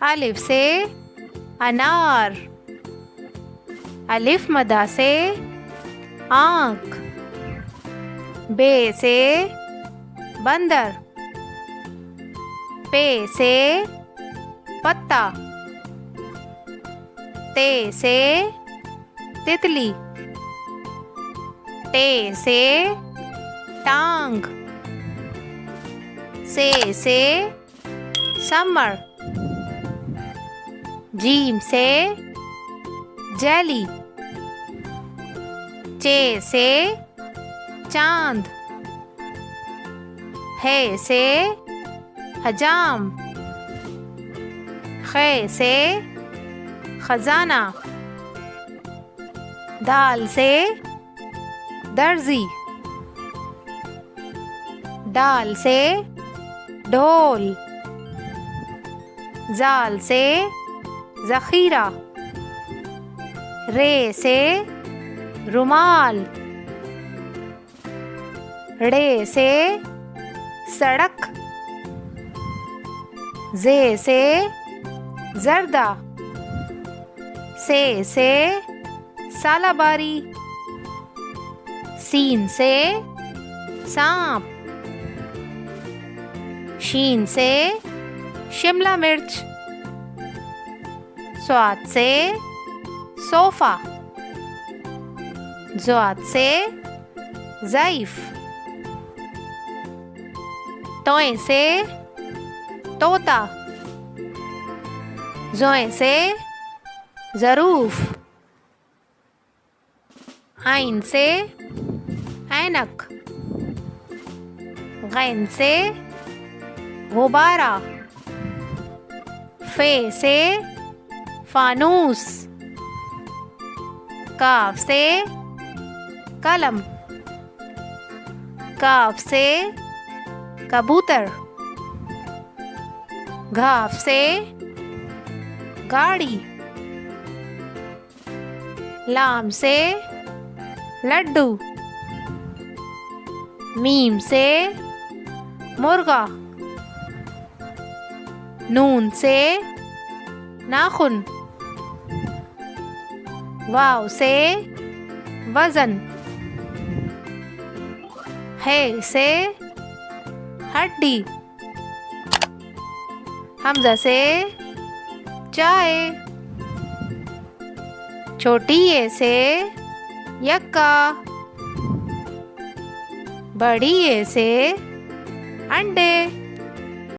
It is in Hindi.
अलिफ से अनार। अलिफ मदा से आँख। बे से बंदर। पे से पत्ता। ते से तितली। टे से टांग। से समर। जीम से जेली। चे से चांद। है से हजाम। खे से खजाना। दाल से दर्जी। डाल से ढोल। जाल से जखीरा। रे से रुमाल। ड़े से सड़क। जे से जर्दा। से सालाबारी। सीन से सांप। शीन से शिमला मिर्च। स्वाद से सोफा। ज़्वाद से ज़ईफ। तोए से तोता। ज़ोए से ज़रूफ। आइन से ऐनक। गैन से गुब्बारा। फे से फानूस। काफ से कलम। काफ से कबूतर। घाफ से गाड़ी। लाम से लड्डू। मीम से मुर्गा। नून से नाखून। वाव से वजन। है से हड्डी। हमजा से चाय। छोटी ए से यक्का। बड़ी ए से अंडे।